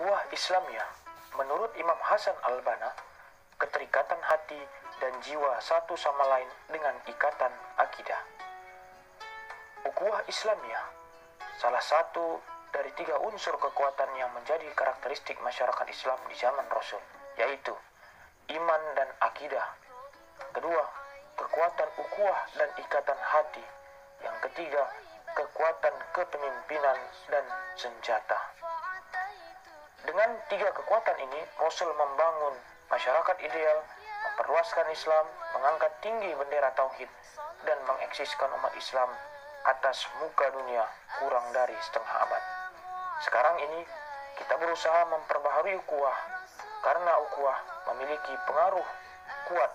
Ukhuwah Islamiyah, menurut Imam Hasan al-Banna, keterikatan hati dan jiwa satu sama lain dengan ikatan akidah. Ukhuwah Islamiyah, salah satu dari 3 unsur kekuatan yang menjadi karakteristik masyarakat Islam di zaman Rasul, yaitu iman dan akidah. Kedua, kekuatan ukhuwah dan ikatan hati. Yang ketiga, kekuatan kepemimpinan dan senjata. Dengan 3 kekuatan ini, Rasul membangun masyarakat ideal, memperluaskan Islam, mengangkat tinggi bendera tauhid, dan mengeksiskan umat Islam atas muka dunia kurang dari setengah abad. Sekarang ini, kita berusaha memperbaharui ukhuwah, karena ukhuwah memiliki pengaruh kuat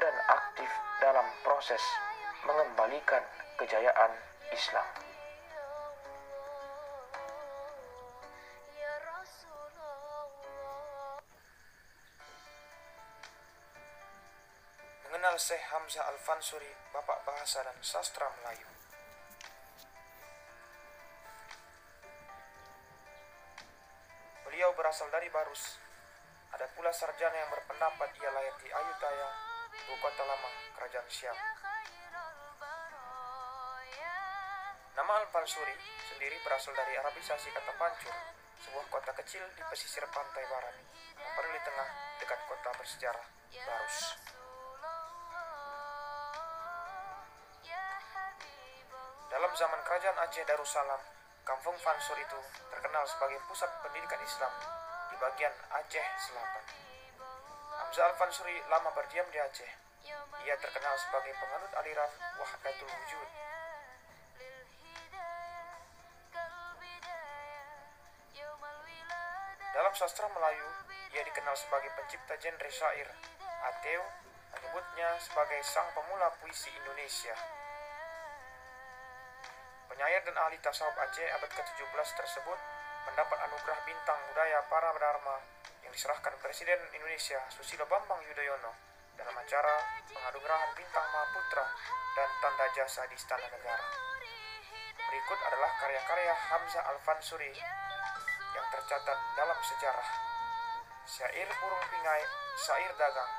dan aktif dalam proses mengembalikan kejayaan Islam. Mengenal Syekh Hamzah Al-Fansuri, Bapak Bahasa dan Sastra Melayu. Beliau berasal dari Barus. Ada pula sarjana yang berpendapat ia lahir di Ayutthaya, ibu kota lama kerajaan Syam. Nama Al-Fansuri sendiri berasal dari Arabisasi kata Pancur, sebuah kota kecil di pesisir pantai barat, yang berada di tengah dekat kota bersejarah Barus. Dalam zaman kerajaan Aceh Darussalam, Kampung Fansur itu terkenal sebagai pusat pendidikan Islam di bagian Aceh Selatan. Hamzah Al-Fansuri lama berdiam di Aceh. Ia terkenal sebagai penganut aliran Wahdatul Wujud. Dalam sastra Melayu, ia dikenal sebagai pencipta genre syair. Ateu menyebutnya sebagai sang pemula puisi Indonesia. Penyair dan ahli tasawuf Aceh abad ke-17 tersebut mendapat anugerah bintang budaya para dharma yang diserahkan Presiden Indonesia Susilo Bambang Yudhoyono dalam acara penganugerahan bintang Mahaputra dan tanda jasa di Istana Negara. Berikut adalah karya-karya Hamzah Al-Fansuri yang tercatat dalam sejarah: syair burung pingai, syair dagang,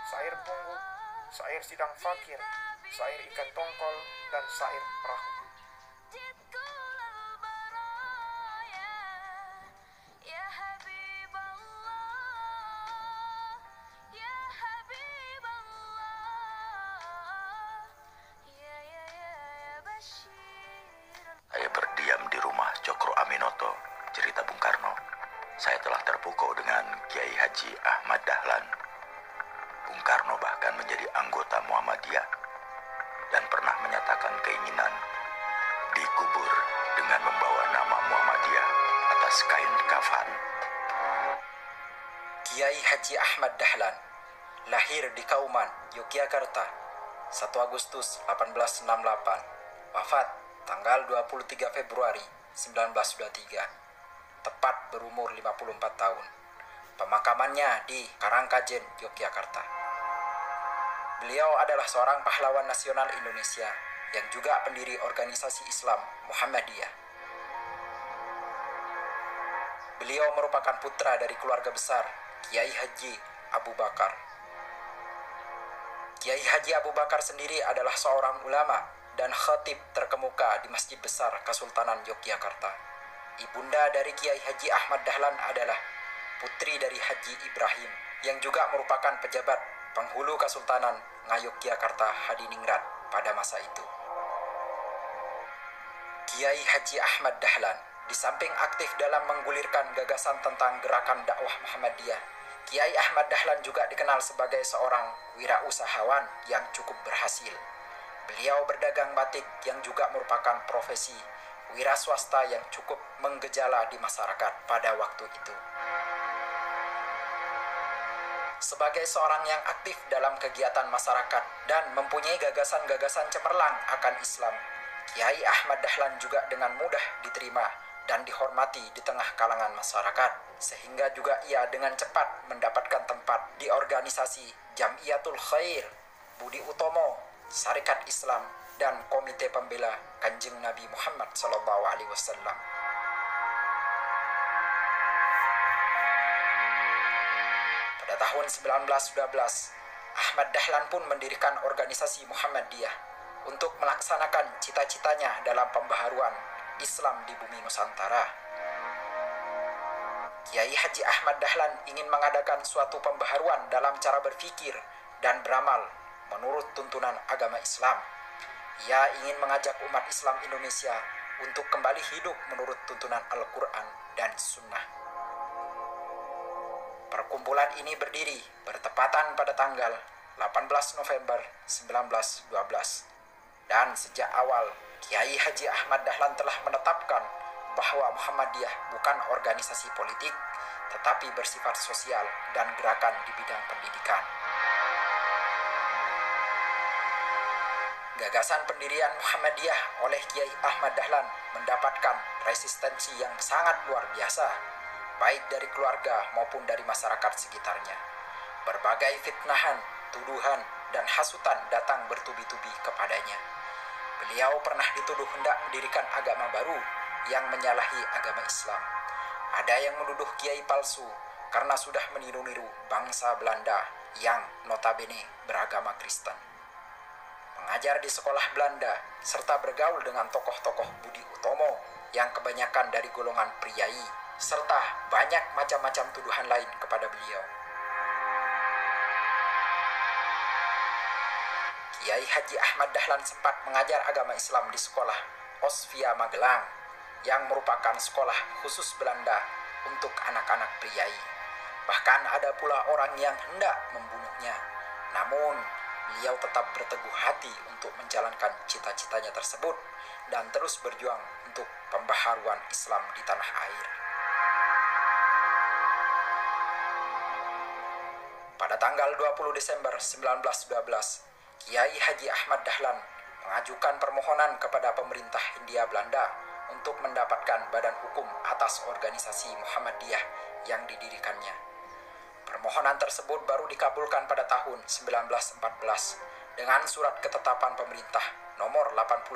syair punggung, syair sidang fakir, syair ikan tongkol, dan syair perahu. Saya berdiam di rumah Cokro Aminoto, cerita Bung Karno. Saya telah terpukau dengan Kiai Haji Ahmad Dahlan. Bung Karno bahkan menjadi anggota Muhammadiyah dan pernah menyatakan keinginan dikubur dengan membawa nama Muhammadiyah atas kain kafan. Kiai Haji Ahmad Dahlan lahir di Kauman, Yogyakarta, 1 Agustus 1868, wafat tanggal 23 Februari 1923, tepat berumur 54 tahun. Pemakamannya di Karangkajen, Yogyakarta. Beliau adalah seorang pahlawan nasional Indonesia yang juga pendiri organisasi Islam Muhammadiyah. Beliau merupakan putra dari keluarga besar Kiai Haji Abu Bakar. Kiai Haji Abu Bakar sendiri adalah seorang ulama dan khatib terkemuka di Masjid Besar Kesultanan Yogyakarta. Ibunda dari Kiai Haji Ahmad Dahlan adalah putri dari Haji Ibrahim yang juga merupakan pejabat penghulu Kesultanan Ngayogyakarta Hadiningrat pada masa itu. Kiai Haji Ahmad Dahlan di samping aktif dalam menggulirkan gagasan tentang gerakan dakwah Muhammadiyah, Kiai Ahmad Dahlan juga dikenal sebagai seorang wirausahawan yang cukup berhasil. Beliau berdagang batik yang juga merupakan profesi wira swasta yang cukup menggejala di masyarakat pada waktu itu. Sebagai seorang yang aktif dalam kegiatan masyarakat dan mempunyai gagasan-gagasan cemerlang akan Islam, Kiai Ahmad Dahlan juga dengan mudah diterima dan dihormati di tengah kalangan masyarakat, sehingga juga ia dengan cepat mendapatkan tempat di organisasi Jamiyatul Khair, Budi Utomo, Sarekat Islam, dan Komite Pembela Kanjeng Nabi Muhammad SAW. tahun 1912, Ahmad Dahlan pun mendirikan organisasi Muhammadiyah untuk melaksanakan cita-citanya dalam pembaharuan Islam di bumi Nusantara. Kiai Haji Ahmad Dahlan ingin mengadakan suatu pembaharuan dalam cara berpikir dan beramal menurut tuntunan agama Islam. Ia ingin mengajak umat Islam Indonesia untuk kembali hidup menurut tuntunan Al-Quran dan Sunnah. Perkumpulan ini berdiri bertepatan pada tanggal 18 November 1912. Dan sejak awal, Kiai Haji Ahmad Dahlan telah menetapkan bahwa Muhammadiyah bukan organisasi politik, tetapi bersifat sosial dan gerakan di bidang pendidikan. Gagasan pendirian Muhammadiyah oleh Kiai Ahmad Dahlan mendapatkan resistensi yang sangat luar biasa, baik dari keluarga maupun dari masyarakat sekitarnya. Berbagai fitnahan, tuduhan, dan hasutan datang bertubi-tubi kepadanya. Beliau pernah dituduh hendak mendirikan agama baru yang menyalahi agama Islam. Ada yang menuduh kiai palsu karena sudah meniru-niru bangsa Belanda yang notabene beragama Kristen. Mengajar di sekolah Belanda serta bergaul dengan tokoh-tokoh Budi Utomo yang kebanyakan dari golongan priai, serta banyak macam-macam tuduhan lain kepada beliau. Kiai Haji Ahmad Dahlan sempat mengajar agama Islam di sekolah Osvia Magelang yang merupakan sekolah khusus Belanda untuk anak-anak priai. Bahkan ada pula orang yang hendak membunuhnya. Namun, beliau tetap berteguh hati untuk menjalankan cita-citanya tersebut dan terus berjuang untuk pembaharuan Islam di tanah air. Pada tanggal 20 Desember 1912, Kiai Haji Ahmad Dahlan mengajukan permohonan kepada pemerintah Hindia Belanda untuk mendapatkan badan hukum atas organisasi Muhammadiyah yang didirikannya. Permohonan tersebut baru dikabulkan pada tahun 1914 dengan surat ketetapan pemerintah nomor 81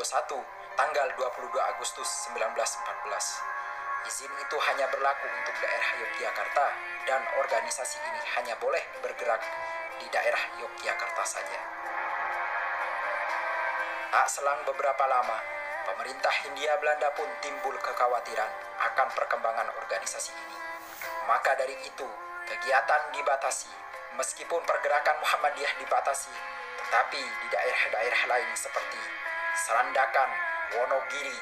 tanggal 22 Agustus 1914. Izin itu hanya berlaku untuk daerah Yogyakarta dan organisasi ini hanya boleh bergerak di daerah Yogyakarta saja. Tak selang beberapa lama, pemerintah Hindia Belanda pun timbul kekhawatiran akan perkembangan organisasi ini. Maka dari itu, kegiatan dibatasi. Meskipun pergerakan Muhammadiyah dibatasi, tetapi di daerah-daerah lain seperti Serandakan, Wonogiri,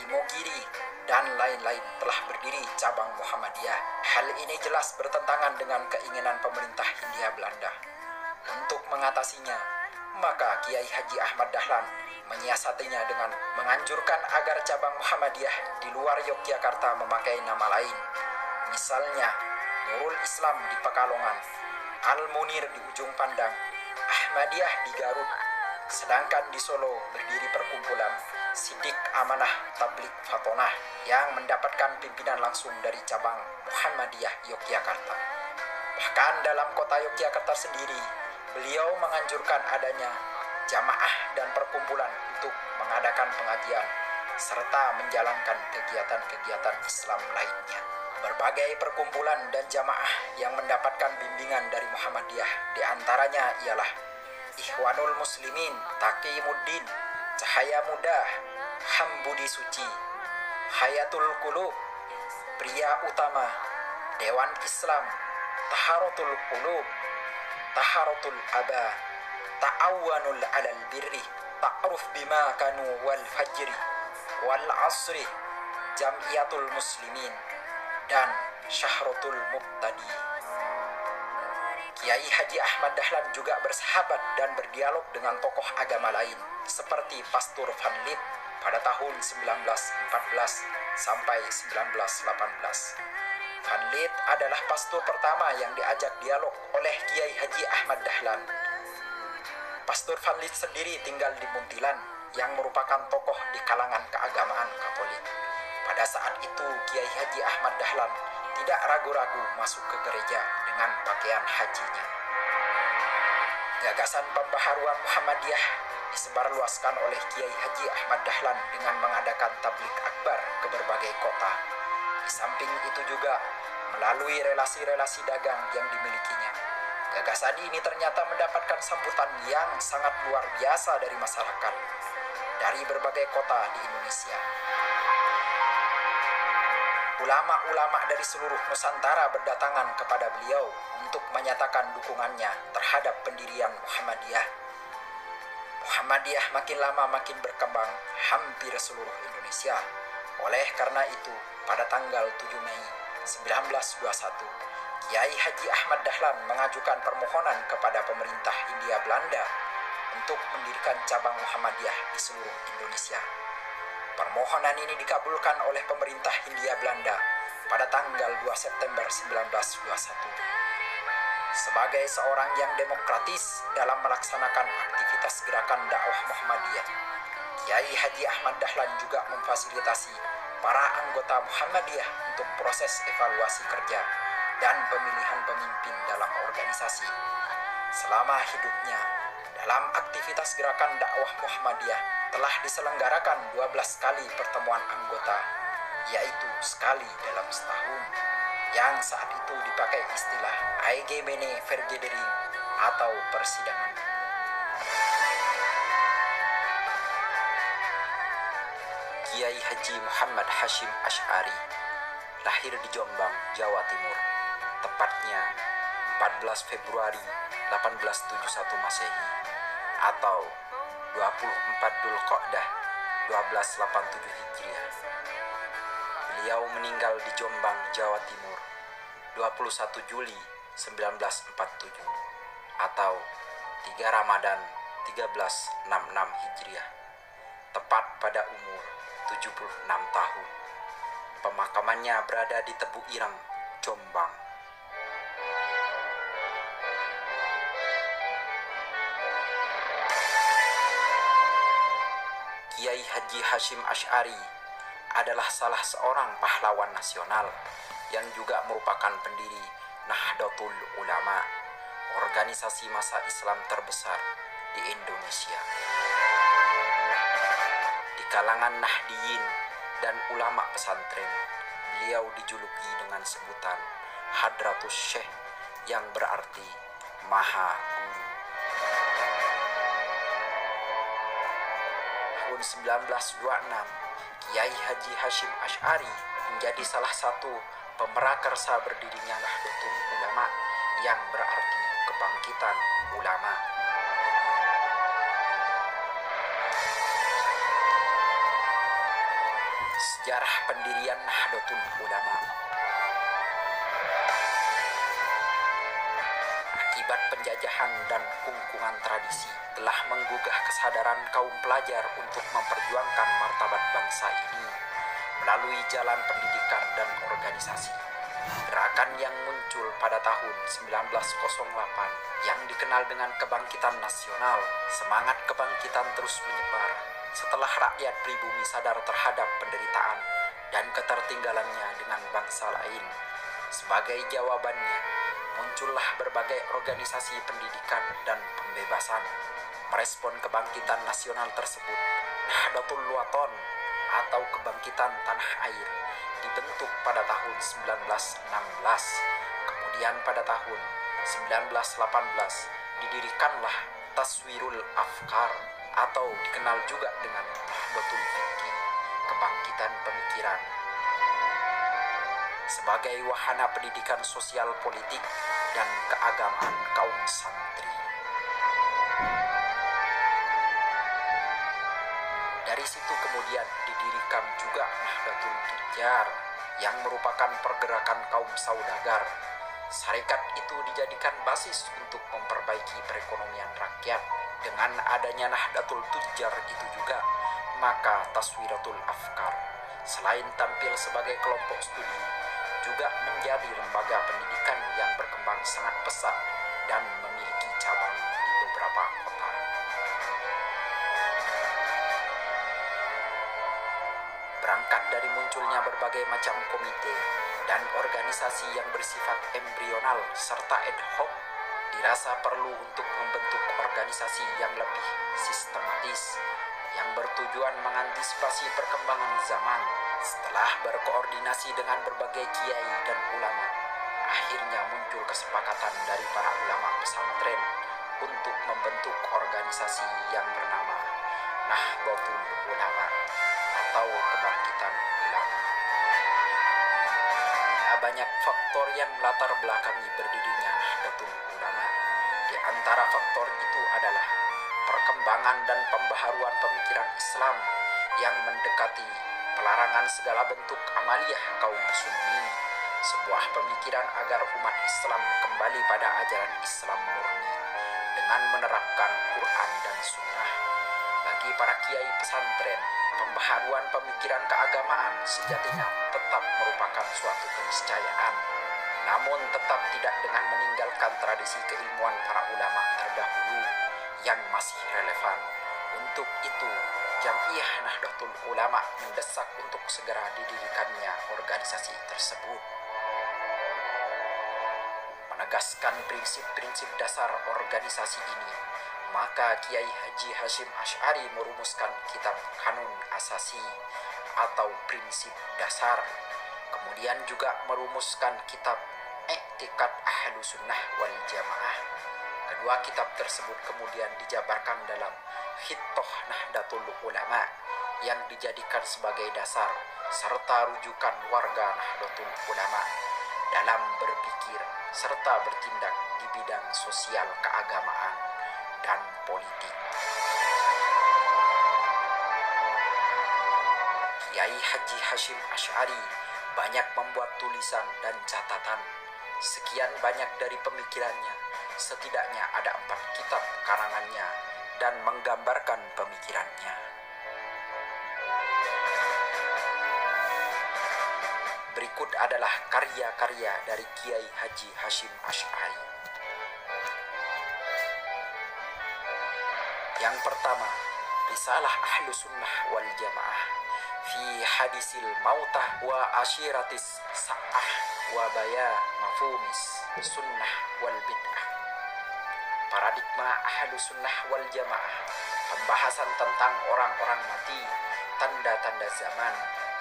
Imogiri, dan lain-lain telah berdiri cabang Muhammadiyah. Hal ini jelas bertentangan dengan keinginan pemerintah Hindia Belanda. Untuk mengatasinya, maka Kiai Haji Ahmad Dahlan menyiasatinya dengan menganjurkan agar cabang Muhammadiyah di luar Yogyakarta memakai nama lain. Misalnya, Nurul Islam di Pekalongan, Al-Munir di Ujung Pandang, Ahmadiyah di Garut. Sedangkan di Solo berdiri perkumpulan Sidik Amanah Tablik Fatonah yang mendapatkan pimpinan langsung dari cabang Muhammadiyah Yogyakarta. Bahkan dalam kota Yogyakarta sendiri, beliau menganjurkan adanya jamaah dan perkumpulan untuk mengadakan pengajian serta menjalankan kegiatan-kegiatan Islam lainnya. Berbagai perkumpulan dan jamaah yang mendapatkan bimbingan dari Muhammadiyah diantaranya ialah Ikhwanul Muslimin, Taqimuddin, Cahaya Muda, Hambudi Suci, Hayatul Qulub, Pria Utama, Dewan Islam, Taharatul Qulub, Taharatul Aba, Ta'awanul Alal Birri, Ta'ruf Bima Kanu Wal Fajri, Wal Asri, Jam'iyatul Muslimin, dan Syahratul Muqtadi. Kiai Haji Ahmad Dahlan juga bersahabat dan berdialog dengan tokoh agama lain seperti Pastor Van Lith pada tahun 1914 sampai 1918. Van Lith adalah pastor pertama yang diajak dialog oleh Kiai Haji Ahmad Dahlan. Pastor Van Lith sendiri tinggal di Muntilan yang merupakan tokoh di kalangan keagamaan Katolik. Pada saat itu Kiai Haji Ahmad Dahlan tidak ragu-ragu masuk ke gereja dengan pakaian hajinya. Gagasan pembaharuan Muhammadiyah disebarluaskan oleh Kiai Haji Ahmad Dahlan dengan mengadakan tablik akbar ke berbagai kota. Di samping itu juga melalui relasi-relasi dagang yang dimilikinya, Gagasan ini ternyata mendapatkan sambutan yang sangat luar biasa dari masyarakat dari berbagai kota di Indonesia. Ulama-ulama dari seluruh Nusantara berdatangan kepada beliau untuk menyatakan dukungannya terhadap pendirian Muhammadiyah. Muhammadiyah makin lama makin berkembang hampir seluruh Indonesia. Oleh karena itu, pada tanggal 7 Mei 1921, Kiai Haji Ahmad Dahlan mengajukan permohonan kepada pemerintah Hindia Belanda untuk mendirikan cabang Muhammadiyah di seluruh Indonesia. Permohonan ini dikabulkan oleh pemerintah Hindia Belanda pada tanggal 2 September 1921. Sebagai seorang yang demokratis dalam melaksanakan aktivitas gerakan dakwah Muhammadiyah, Kiai Haji Ahmad Dahlan juga memfasilitasi para anggota Muhammadiyah untuk proses evaluasi kerja dan pemilihan pemimpin dalam organisasi. Selama hidupnya, dalam aktivitas gerakan dakwah Muhammadiyah telah diselenggarakan 12 kali pertemuan anggota, yaitu sekali dalam setahun, yang saat itu dipakai istilah Algemene Vergadering atau persidangan. Kiai Haji Muhammad Hashim Asy'ari lahir di Jombang, Jawa Timur, tepatnya 14 Februari 1871 Masehi atau 24 Dzulqa'dah 1287 Hijriah. Beliau meninggal di Jombang, Jawa Timur 21 Juli 1947 atau 3 Ramadan 1366 Hijriah, tepat pada umur 76 tahun. Pemakamannya berada di Tebu Ireng, Jombang. Kiai Haji Hashim Asy'ari adalah salah seorang pahlawan nasional yang juga merupakan pendiri Nahdlatul Ulama, organisasi massa Islam terbesar di Indonesia. Di kalangan Nahdiyin dan ulama pesantren, beliau dijuluki dengan sebutan Hadratus Syekh yang berarti Maha Guru. Tahun 1926, Kiai Haji Hashim Asy'ari menjadi salah satu pemerakarsa berdirinya Nahdlatul Ulama yang berarti kebangkitan ulama. Sejarah pendirian Nahdlatul Ulama. Akibat penjajahan dan kungkungan tradisi telah menggugah kesadaran kaum pelajar untuk memperjuangkan martabat bangsa ini melalui jalan pendidikan dan organisasi. Gerakan yang muncul pada tahun 1908 yang dikenal dengan kebangkitan nasional, semangat kebangkitan terus menyebar setelah rakyat pribumi sadar terhadap penderitaan dan ketertinggalannya dengan bangsa lain. Sebagai jawabannya, muncullah berbagai organisasi pendidikan dan pembebasan. Merespon kebangkitan nasional tersebut, Nahdlatul Wathon atau kebangkitan tanah air dibentuk pada tahun 1916. Kemudian pada tahun 1918 didirikanlah Taswirul Afkar atau dikenal juga dengan Nahdlatul Fikri, kebangkitan pemikiran, sebagai wahana pendidikan sosial politik dan keagamaan kaum santri. Dari situ kemudian didirikan juga Nahdlatul Tujjar yang merupakan pergerakan kaum saudagar. Sarekat itu dijadikan basis untuk memperbaiki perekonomian rakyat. Dengan adanya Nahdlatul Tujjar itu juga, maka Taswiratul Afkar selain tampil sebagai kelompok studi, juga menjadi lembaga pendidikan yang berkembang sangat pesat dan memiliki cabang di beberapa kota. Berangkat dari munculnya berbagai macam komite dan organisasi yang bersifat embrional serta ad hoc, dirasa perlu untuk membentuk organisasi yang lebih sistematis yang bertujuan mengantisipasi perkembangan zaman. Setelah berkoordinasi dengan berbagai kiai dan ulama, akhirnya muncul kesepakatan dari para ulama pesantren untuk membentuk organisasi yang bernama Nahdlatul Ulama atau Kebangkitan Ulama. Banyak faktor yang melatar belakangi berdirinya Nahdlatul Ulama. Di antara faktor itu adalah perkembangan dan pembaharuan pemikiran Islam yang mendekati pelarangan segala bentuk amaliyah kaum muslimin, sebuah pemikiran agar umat Islam kembali pada ajaran Islam murni dengan menerapkan Quran dan Sunnah. Bagi para kiai pesantren, pembaharuan pemikiran keagamaan sejatinya tetap merupakan suatu keniscayaan, namun tetap tidak dengan meninggalkan tradisi keilmuan para ulama terdahulu yang masih relevan. Untuk itu, Jam'iyah Nahdlatul Ulama mendesak untuk segera didirikannya organisasi tersebut. Menegaskan prinsip-prinsip dasar organisasi ini, maka Kiai Haji Hashim Asy'ari merumuskan kitab Kanun Asasi atau prinsip dasar. Kemudian juga merumuskan kitab I'tiqad Ahlus Sunnah wal Jamaah. Kedua kitab tersebut kemudian dijabarkan dalam Khittah Nahdlatul Ulama yang dijadikan sebagai dasar serta rujukan warga Nahdlatul Ulama dalam berpikir serta bertindak di bidang sosial, keagamaan, dan politik. Kiai Haji Hashim Asy'ari banyak membuat tulisan dan catatan. Sekian banyak dari pemikirannya, setidaknya ada 4 kitab karangannya dan menggambarkan pemikirannya. Berikut adalah karya-karya dari Kiai Haji Hashim Asy'ari. Yang pertama, Risalah Ahlus Sunnah wal Jamaah fi hadisil mautah wa asyiratis sa'ah wa baya mafhumis sunnah wal bid'ah. Paradigma Ahlus Sunnah wal Jamaah, pembahasan tentang orang-orang mati, tanda-tanda zaman,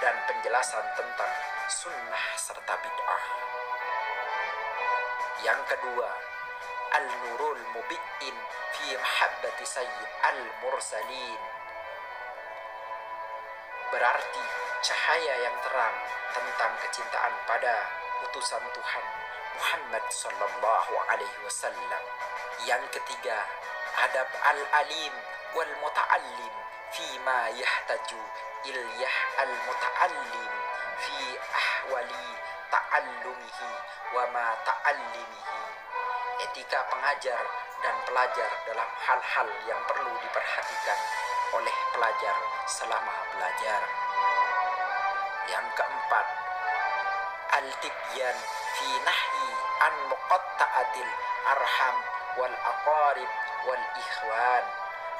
dan penjelasan tentang sunnah serta bid'ah. Yang kedua, Al-Nurul Mubi'in fi Mahabbati Sayyid Al-Mursalin, berarti cahaya yang terang tentang kecintaan pada utusan Tuhan Muhammad sallallahu alaihi wasallam. Yang ketiga, Adab Al-Alim wal Muta'allim fi ma yahtaju ilyah al-muta'allim fi ahwali ta'allumihi wa ma ta'allimihi. Etika pengajar dan pelajar dalam hal-hal yang perlu diperhatikan oleh pelajar selama belajar. Yang keempat, Al-Tibyan fi nahyi an muqatta'atil arham wal aqarib wal ikhwan,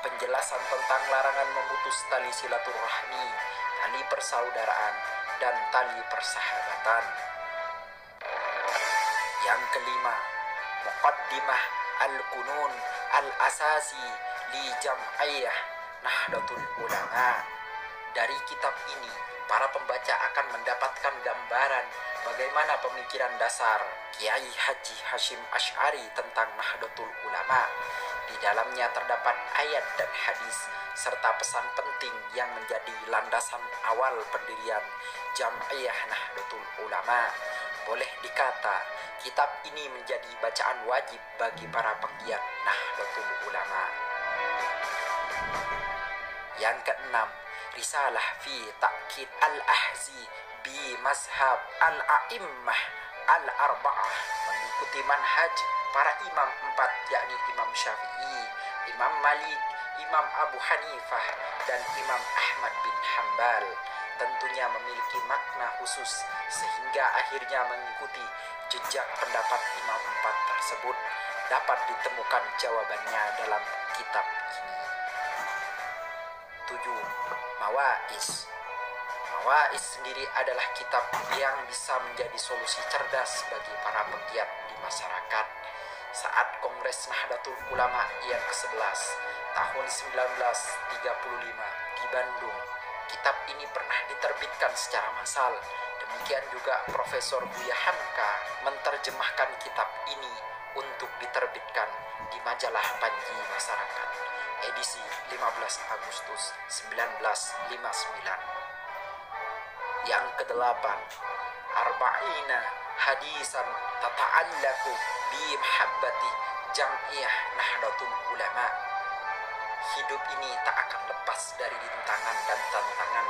penjelasan tentang larangan memutus tali silaturahmi, tali persaudaraan, dan tali persahabatan. Yang kelima, Muqaddimah Al-Qunun Al-Asasi li Jam'iyah Nahdlatul Ulama. Dari kitab ini, para pembaca akan mendapatkan gambaran bagaimana pemikiran dasar Kiai Haji Hashim Asy'ari tentang Nahdlatul Ulama. Di dalamnya terdapat ayat dan hadis serta pesan penting yang menjadi landasan awal pendirian Jam'iyah Nahdlatul Ulama. Boleh dikata, kitab ini menjadi bacaan wajib bagi para pegiat Nahdlatul Ulama. Yang keenam, Risalah fi Ta'kid Al-Ahzi bi Mazhab Al-A'immah Al-Arba'ah, mengikuti manhaj para imam 4, yakni Imam Syafi'i, Imam Malik, Imam Abu Hanifah, dan Imam Ahmad bin Hanbal. Tentunya memiliki makna khusus sehingga akhirnya mengikuti jejak pendapat imam 4 tersebut dapat ditemukan jawabannya dalam kitab ini. 7. Mawaiz. Mawaiz sendiri adalah kitab yang bisa menjadi solusi cerdas bagi para pegiat di masyarakat. Saat Kongres Nahdlatul Ulama yang ke-11 tahun 1935 di Bandung, Kitab ini pernah diterbitkan secara massal. Demikian juga Profesor Buya Hamka menerjemahkan kitab ini untuk diterbitkan di majalah Panji Masyarakat, edisi 15 Agustus 1959. Yang kedelapan, arba'ina hadisan tata'allaku bi mahabbati jam'iyah Nahdlatul Ulama. Hidup ini tak akan lepas dari rintangan dan tantangan.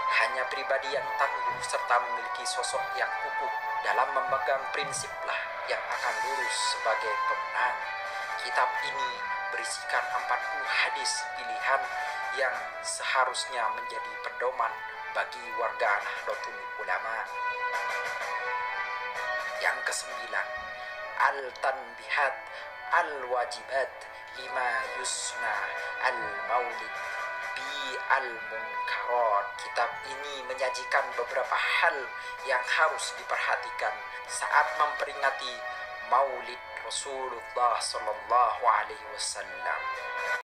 Hanya pribadi yang tangguh serta memiliki sosok yang kukuh dalam memegang prinsiplah yang akan lurus sebagai pemenang. Kitab ini berisikan 40 hadis pilihan yang seharusnya menjadi pedoman bagi warga Nahdlatul Ulama. Yang kesembilan, al-tanbihat al-wajibat lima yusna al-maulid bi al-munkarat. Kitab ini menyajikan beberapa hal yang harus diperhatikan saat memperingati Maulid Rasulullah sallallahu alaihi wasallam.